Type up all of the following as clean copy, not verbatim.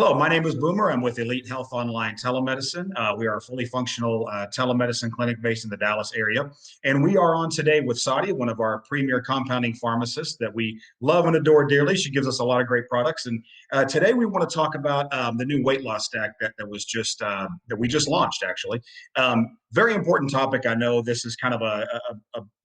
Hello, my name is Boomer. I'm with Elite Health Online Telemedicine. We are a fully functional telemedicine clinic based in the Dallas area. And we are on today with Sadia, one of our premier compounding pharmacists that we love and adore dearly. She gives us a lot of great products. And today we want to talk about the new weight loss stack that we just launched, actually. Very important topic. I know this is kind of a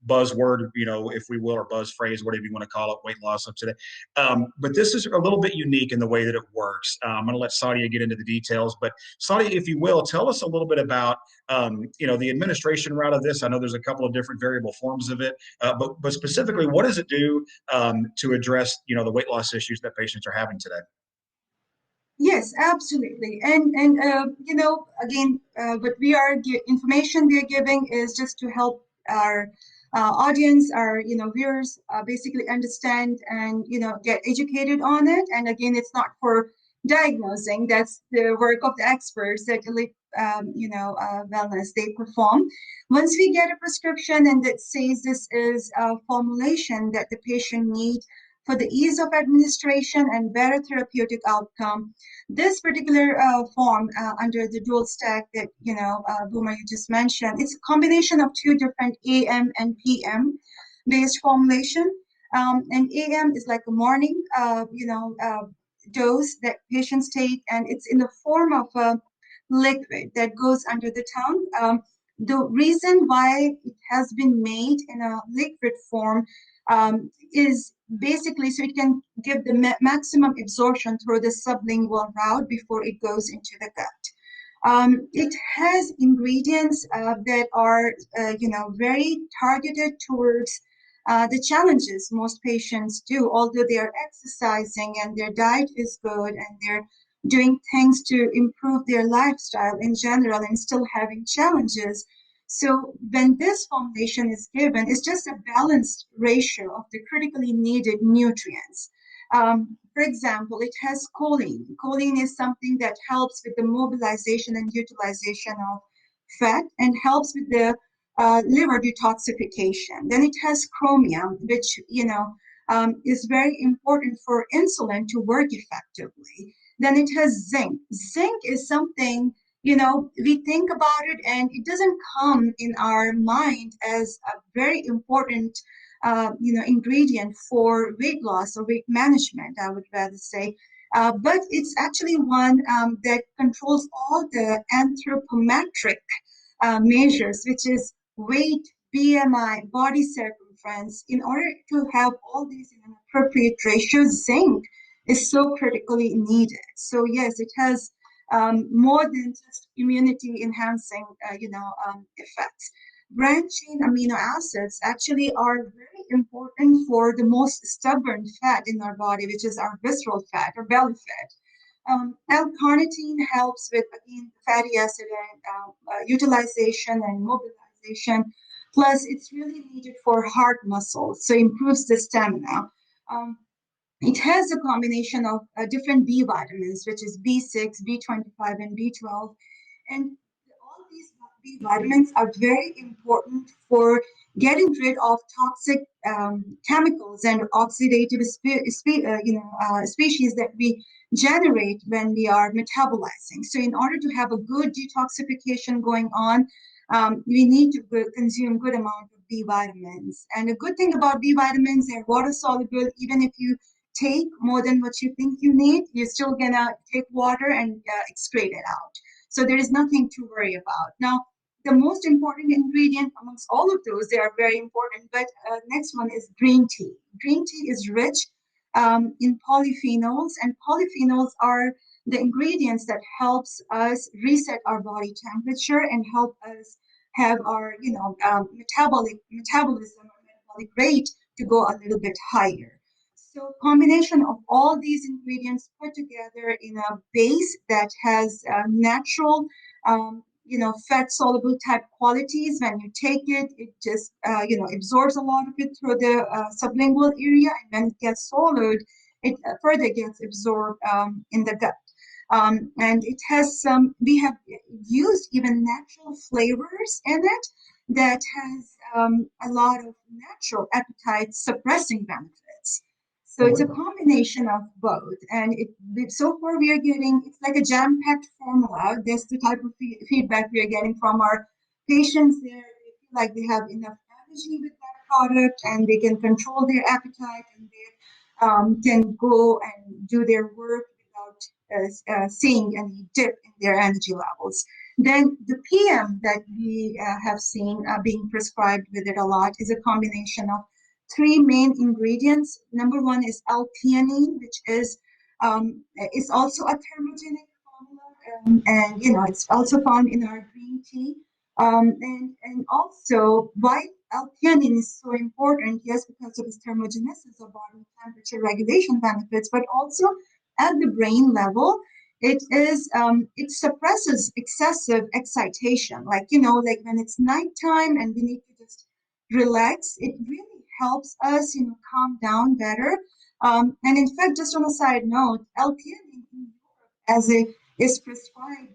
buzzword, if we will, or buzz phrase, whatever you want to call it, weight loss of today. But this is a little bit unique in the way that it works. I'm going to let Sadia get into the details, but Sadia, if you will, tell us a little bit about, the administration route of this. I know there's a couple of different variable forms of it, but specifically, what does it do to address, the weight loss issues that patients are having today? Yes, absolutely. And again, what information we are giving is just to help our audience, our viewers, basically understand and get educated on it. And again, it's not for diagnosing. That's the work of the experts that Elite, wellness they perform. Once we get a prescription and that says this is a formulation that the patient needs for the ease of administration and better therapeutic outcome, this particular form under the dual stack that Boomer you just mentioned, it's a combination of two different AM and PM based formulation. And AM is like a morning, dose that patients take, and it's in the form of a liquid that goes under the tongue. The reason why it has been made in a liquid form is basically so it can give the maximum absorption through the sublingual route before it goes into the gut. It has ingredients that are, very targeted towards the challenges most patients do, although they are exercising and their diet is good and they're doing things to improve their lifestyle in general and still having challenges. So when this formulation is given, it's just a balanced ratio of the critically needed nutrients. For example, it has choline. Choline is something that helps with the mobilization and utilization of fat and helps with the liver detoxification. Then it has chromium, which is very important for insulin to work effectively. Then it has zinc. Zinc is something we think about it and it doesn't come in our mind as a very important ingredient for weight loss or weight management, I would rather say. But it's actually one that controls all the anthropometric measures, which is weight, BMI, body circumference. In order to have all these in an appropriate ratio, zinc is so critically needed. So yes, it has more than just immunity enhancing, effects. Branched-chain amino acids actually are very important for the most stubborn fat in our body, which is our visceral fat or belly fat. L-carnitine helps with, again, fatty acid and utilization and mobilization. Plus, it's really needed for heart muscles, so improves the stamina. It has a combination of different B vitamins, which is B6, B25, and B12. And all these B vitamins are very important for getting rid of toxic chemicals and oxidative species that we generate when we are metabolizing. So in order to have a good detoxification going on, we need to consume good amount of B vitamins. And a good thing about B vitamins, they're water soluble. Even if you take more than what you think you need, you're still gonna take water and excrete it out. So there is nothing to worry about. Now, the most important ingredient amongst all of those, they are very important, but next one is green tea. Green tea is rich in polyphenols, and polyphenols are the ingredients that helps us reset our body temperature and help us have our metabolism or metabolic rate to go a little bit higher. So combination of all these ingredients put together in a base that has natural, fat soluble type qualities. When you take it, it just, absorbs a lot of it through the sublingual area. And when it gets swallowed, it further gets absorbed in the gut. And it has we have used even natural flavors in it that has a lot of natural appetite suppressing benefits. So it's a combination of both. And so far we are getting, it's like a jam-packed formula. That's the type of feedback we are getting from our patients there. They feel like they have enough energy with that product and they can control their appetite and they can go and do their work without seeing any dip in their energy levels. Then the PM that we have seen being prescribed with it a lot is a combination of three main ingredients. Number one is L-theanine, which is also a thermogenic formula, and it's also found in our green tea. And also, why L-theanine is so important? Yes, because of its thermogenesis or body temperature regulation benefits, but also at the brain level, it suppresses excessive excitation. Like when it's nighttime and we need to just relax, it really helps us, calm down better. And in fact, just on a side note, L-theanine in Europe as a is prescribed,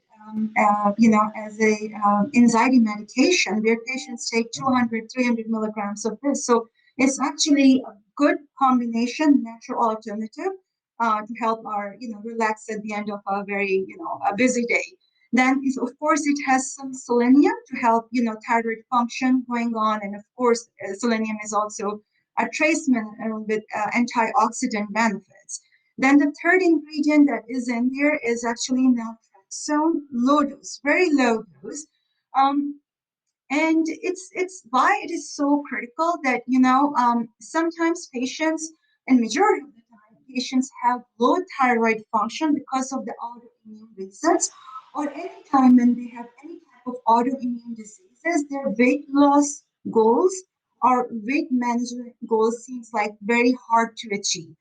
as a anxiety medication where patients take 200, 300 milligrams of this. So it's actually a good combination, natural alternative to help our, relax at the end of a very, a busy day. Then, of course, it has some selenium to help, thyroid function going on. And of course, selenium is also a trace mineral with antioxidant benefits. Then the third ingredient that is in there is actually naltrexone, low dose, very low dose. And it's why it is so critical that sometimes patients, and majority of the time patients have low thyroid function because of the autoimmune reasons, or any time when they have any type of autoimmune diseases, their weight loss goals or weight management goals seems like very hard to achieve.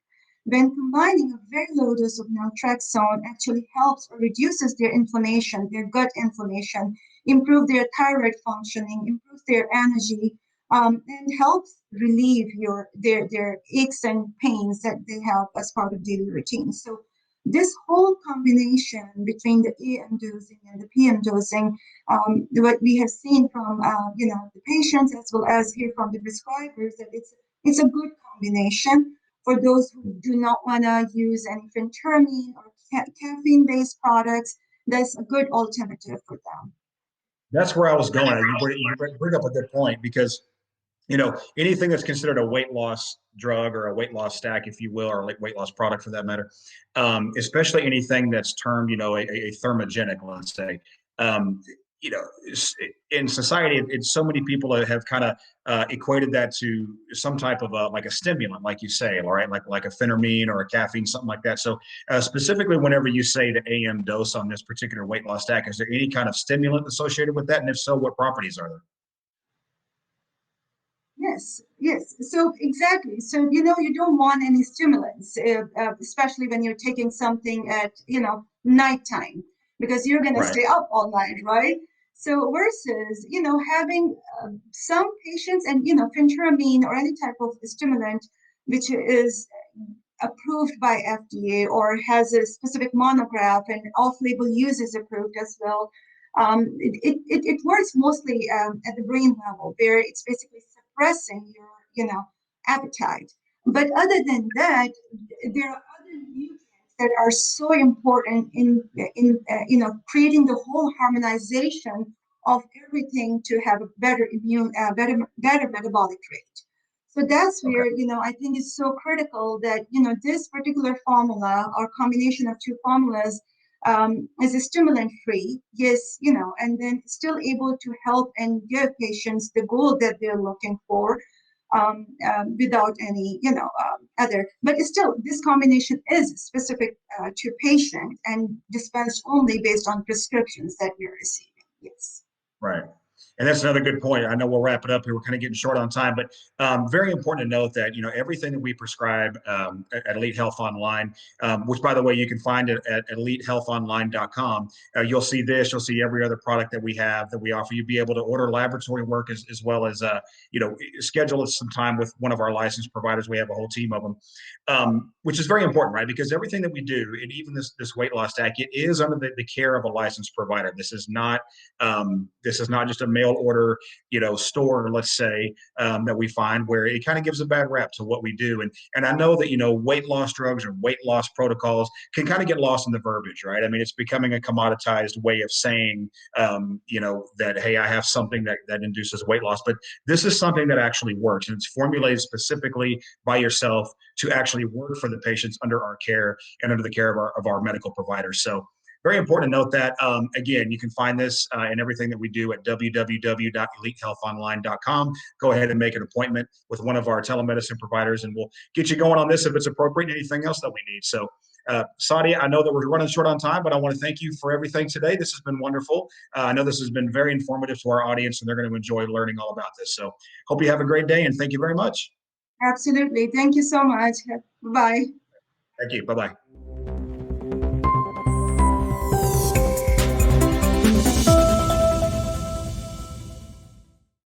When combining a very low dose of naltrexone actually helps or reduces their inflammation, their gut inflammation, improve their thyroid functioning, improve their energy, and helps relieve their aches and pains that they have as part of daily routine. So this whole combination between the AM dosing and the PM dosing, what we have seen from the patients as well as here from the prescribers, that it's a good combination for those who do not want to use any phentermine or caffeine-based products. That's a good alternative for them. That's where I was going. You bring up a good point because anything that's considered a weight loss drug or a weight loss stack, if you will, or like weight loss product for that matter, especially anything that's termed, a thermogenic, let's say, um, you know, in society, it's so many people have kind of equated that to some type of like a stimulant, like you say, all right, like a phentermine or a caffeine, something like that. So specifically, whenever you say the AM dose on this particular weight loss stack, is there any kind of stimulant associated with that? And if so, what properties are there? Yes, yes. So exactly. So you don't want any stimulants, especially when you're taking something at nighttime, because you're gonna Right. stay up all night, right? So versus having some patients and phentermine or any type of stimulant which is approved by FDA or has a specific monograph and off-label use is approved as well. It works mostly at the brain level, where it's basically suppressing your appetite. But other than that, there are other nutrients that are so important in creating the whole harmonization of everything to have a better better metabolic rate. So that's Okay. where, I think it's so critical that, this particular formula or combination of two formulas is a stimulant free, yes, and then still able to help and give patients the goal that they're looking for without any, other. But still, this combination is specific to patient and dispensed only based on prescriptions that we're receiving. Yes. Right. And that's another good point. I know we'll wrap it up here. We're kind of getting short on time, but very important to note that everything that we prescribe at Elite Health Online, which by the way you can find it at elitehealthonline.com. You'll see this. You'll see every other product that we have that we offer. You'll be able to order laboratory work as well as schedule some time with one of our licensed providers. We have a whole team of them, which is very important, right? Because everything that we do, and even this weight loss stack, it is under the care of a licensed provider. This is not just a mail mail order, store, let's say, that we find where it kind of gives a bad rap to what we do. And I know that, weight loss drugs or weight loss protocols can kind of get lost in the verbiage, right? I mean, it's becoming a commoditized way of saying, that, hey, I have something that induces weight loss. But this is something that actually works, and it's formulated specifically by yourself to actually work for the patients under our care and under the care of our medical providers. So very important to note that. Again, you can find this and everything that we do at www.elitehealthonline.com. Go ahead and make an appointment with one of our telemedicine providers, and we'll get you going on this if it's appropriate, and anything else that we need. So, Sadia, I know that we're running short on time, but I want to thank you for everything today. This has been wonderful. I know this has been very informative to our audience, and they're going to enjoy learning all about this. So hope you have a great day, and thank you very much. Absolutely. Thank you so much. Bye. Thank you. Bye-bye.